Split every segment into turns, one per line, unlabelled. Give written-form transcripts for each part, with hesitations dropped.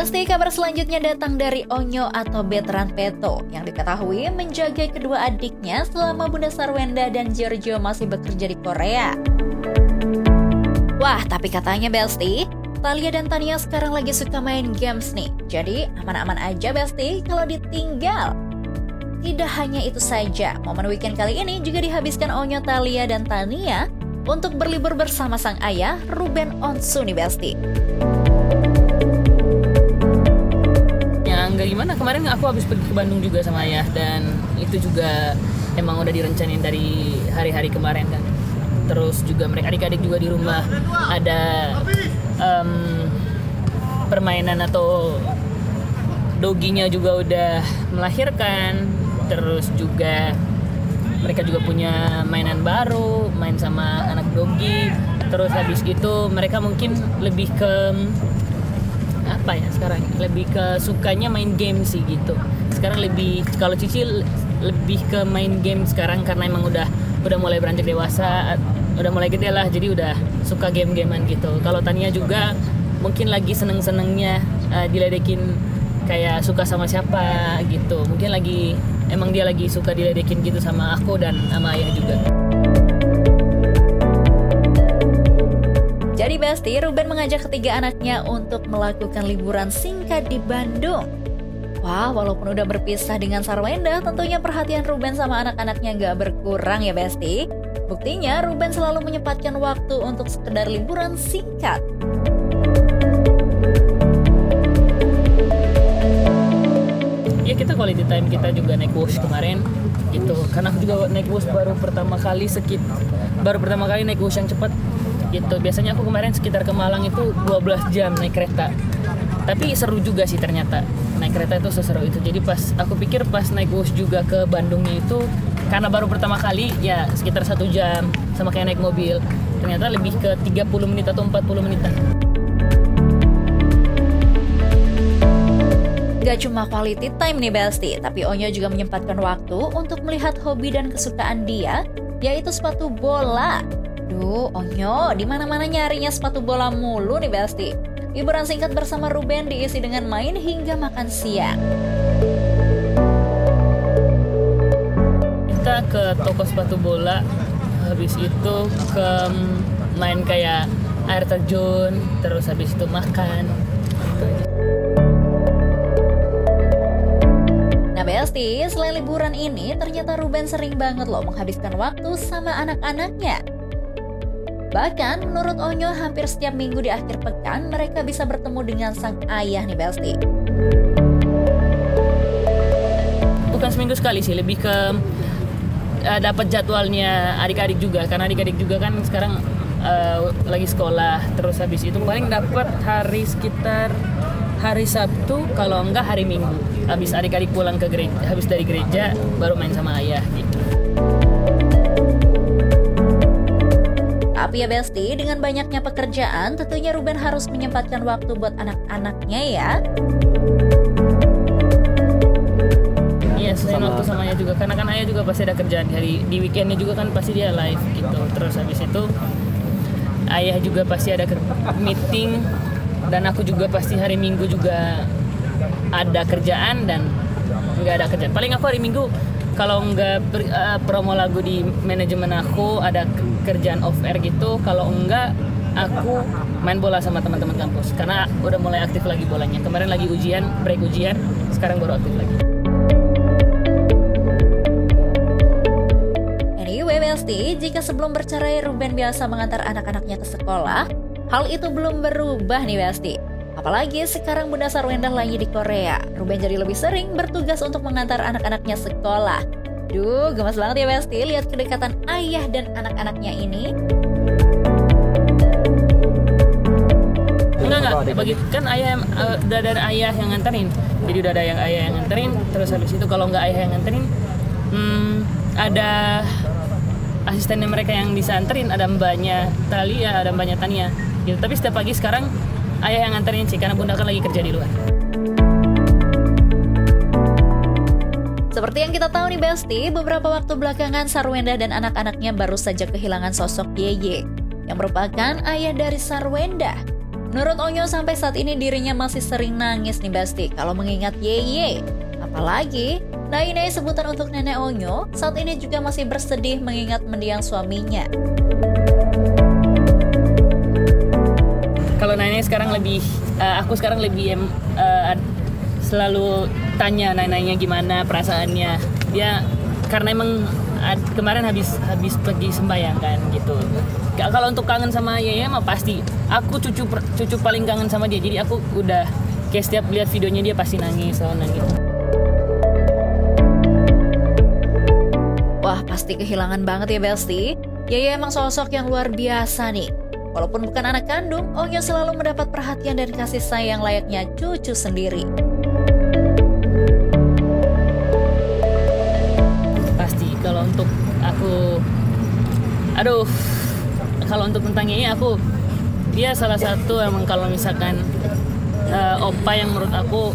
Besti, kabar selanjutnya datang dari Onyo atau Betran Peto yang diketahui menjaga kedua adiknya selama Bunda Sarwenda dan Giorgio masih bekerja di Korea. Wah, tapi katanya Besti, Thalia dan Tania sekarang lagi suka main games nih. Jadi aman-aman aja Besti kalau ditinggal. Tidak hanya itu saja, momen weekend kali ini juga dihabiskan Onyo, Thalia, dan Tania untuk berlibur bersama sang ayah, Ruben Onsu nih Besti.
Nggak gimana, kemarin aku habis pergi ke Bandung juga sama ayah, dan itu juga emang udah direncanain dari hari-hari kemarin kan. Terus juga mereka adik-adik juga di rumah ada permainan atau doginya juga udah melahirkan. Terus juga mereka juga punya mainan baru, main sama anak dogi. Terus habis itu mereka mungkin lebih ke apa ya, sekarang lebih ke sukanya main game sih gitu. Sekarang lebih, kalau Cici lebih ke main game sekarang karena emang udah mulai beranjak dewasa, udah mulai gede lah, jadi udah suka game-gamean gitu. Kalau Tania juga mungkin lagi seneng-senengnya diledekin kayak suka sama siapa gitu. Mungkin emang dia lagi suka diledekin gitu sama aku dan sama ayah juga.
Jadi Besti, Ruben mengajak ketiga anaknya untuk melakukan liburan singkat di Bandung. Wah, walaupun udah berpisah dengan Sarwenda, tentunya perhatian Ruben sama anak-anaknya gak berkurang ya Besti. Buktinya Ruben selalu menyempatkan waktu untuk sekedar liburan singkat.
Ya kita quality time, kita juga naik bus kemarin gitu. Karena aku juga naik bus baru pertama kali naik bus yang cepat gitu. Biasanya aku kemarin sekitar ke Malang itu 12 jam naik kereta. Tapi seru juga sih ternyata. Naik kereta itu seseru itu. Jadi aku pikir pas naik bus juga ke Bandungnya itu, karena baru pertama kali ya sekitar 1 jam sama kayak naik mobil. Ternyata lebih ke 30 menit atau 40 menitan.
Gak cuma quality time nih Besti, tapi Onyo juga menyempatkan waktu untuk melihat hobi dan kesukaan dia, yaitu sepatu bola. Duh, Onyo, di mana-mana nyarinya sepatu bola mulu nih Besti. Liburan singkat bersama Ruben diisi dengan main hingga makan siang.
Kita ke toko sepatu bola, habis itu ke main kayak air terjun, terus habis itu makan.
Nah Besti, selain liburan ini, ternyata Ruben sering banget loh menghabiskan waktu sama anak-anaknya. Bahkan menurut Onyo, hampir setiap minggu di akhir pekan mereka bisa bertemu dengan sang ayah nih Besti.
Bukan seminggu sekali sih, lebih ke dapat jadwalnya adik-adik juga, karena adik-adik juga kan sekarang lagi sekolah. Terus habis itu paling dapat sekitar hari Sabtu, kalau enggak hari Minggu. Habis adik-adik pulang ke gereja, habis dari gereja baru main sama ayah gitu.
Tapi ya Besti, dengan banyaknya pekerjaan, tentunya Ruben harus menyempatkan waktu buat anak-anaknya ya.
Iya, selain waktu sama ayah juga, karena kan ayah juga pasti ada kerjaan di weekendnya juga kan pasti dia live gitu. Terus habis itu ayah juga pasti ada meeting, dan aku juga pasti hari Minggu juga ada kerjaan dan nggak ada kerjaan. Paling aku hari Minggu kalau nggak promo lagu di manajemen aku ada kerjaan off air gitu. Kalau enggak aku main bola sama teman-teman kampus, karena udah mulai aktif lagi bolanya. Kemarin lagi break ujian, sekarang baru aktif lagi.
Anyway Besti, jika sebelum bercerai Ruben biasa mengantar anak-anaknya ke sekolah, hal itu belum berubah nih Besti. Apalagi sekarang Bunda Sarwenda lagi di Korea, Ruben jadi lebih sering bertugas untuk mengantar anak-anaknya sekolah. Duh, gemas banget ya Besti lihat kedekatan ayah dan anak-anaknya ini.
Enggak, bagi kan ayah udah ada ayah yang nganterin. Jadi udah ada ayah yang nganterin, terus habis itu kalau nggak ayah yang nganterin, ada asistennya mereka yang bisa anterin, ada mbaknya Thalia, ada mbaknya Tania. Gitu. Tapi setiap pagi sekarang ayah yang nganterin sih, karena bunda kan lagi kerja di luar.
Seperti yang kita tahu nih Besti, beberapa waktu belakangan Sarwenda dan anak-anaknya baru saja kehilangan sosok Yeye, yang merupakan ayah dari Sarwenda. Menurut Onyo sampai saat ini dirinya masih sering nangis nih Besti kalau mengingat Yeye. Apalagi, Nainai sebutan untuk nenek Onyo saat ini juga masih bersedih mengingat mendiang suaminya.
Kalau Nainai sekarang lebih, aku sekarang lebih selalu tanya Nainainya gimana perasaannya. Dia karena emang kemarin habis pergi sembahyang kan gitu. Kalau untuk kangen sama Yeye mah pasti. Aku cucu paling kangen sama dia. Jadi aku udah kayak setiap lihat videonya dia pasti nangis, selalu nangis.
Wah, pasti kehilangan banget ya Besti. Yeye emang sosok yang luar biasa nih. Walaupun bukan anak kandung, Onyo selalu mendapat perhatian dan kasih sayang layaknya cucu sendiri.
Pasti kalau untuk aku, kalau untuk tentang ini dia salah satu emang kalau misalkan opa yang menurut aku,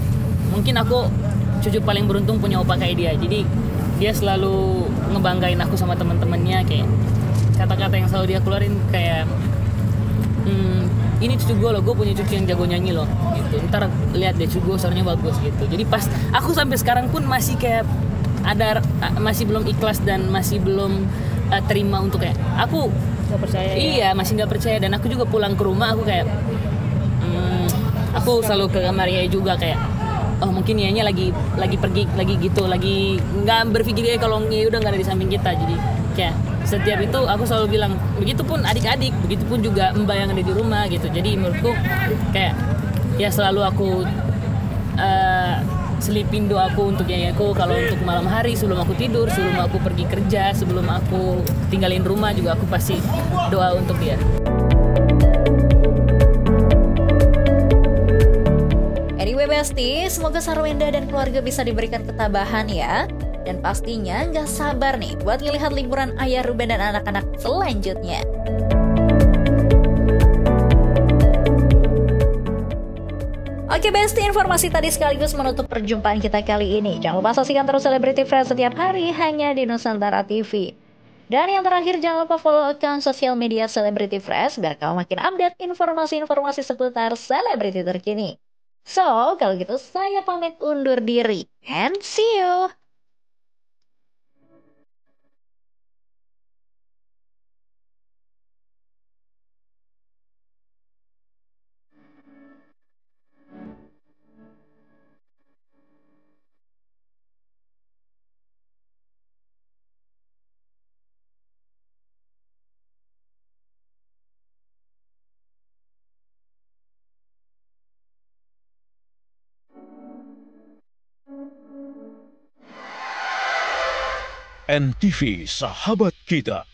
mungkin aku cucu paling beruntung punya opa kayak dia. Jadi dia selalu ngebanggain aku sama teman-temannya, kayak kata-kata yang selalu dia keluarin kayak ini cucu gue loh, gue punya cucu yang jago nyanyi loh gitu. Ntar lihat deh cucu gue suaranya bagus gitu. Jadi pas aku sampai sekarang pun masih kayak masih belum ikhlas dan masih belum terima untuk kayak aku
Gak percaya
iya
ya?
masih nggak percaya. Dan aku juga pulang ke rumah aku kayak aku selalu ke kamar Yaya juga kayak oh mungkin Yayanya lagi pergi lagi gitu, lagi nggak berpikir dia kalau Yaya udah nggak ada di samping kita. Jadi kayak setiap itu aku selalu bilang, begitupun adik-adik, begitupun juga mbak yang ada di rumah gitu. Jadi menurutku kayak ya selalu aku selipin doaku untuk Yayaku. Kalau untuk malam hari sebelum aku tidur, sebelum aku pergi kerja, sebelum aku tinggalin rumah juga aku pasti doa untuk dia.
Anyway Besti, semoga Sarwenda dan keluarga bisa diberikan ketabahan ya. Dan pastinya nggak sabar nih buat ngelihat liburan ayah Ruben dan anak-anak selanjutnya. Oke Besti, informasi tadi sekaligus menutup perjumpaan kita kali ini. Jangan lupa saksikan terus Celebrity Fresh setiap hari hanya di Nusantara TV. Dan yang terakhir, jangan lupa follow akun sosial media Celebrity Fresh biar kamu makin update informasi-informasi seputar selebriti terkini. So, kalau gitu saya pamit undur diri. And see you!
NTV Sahabat Kita.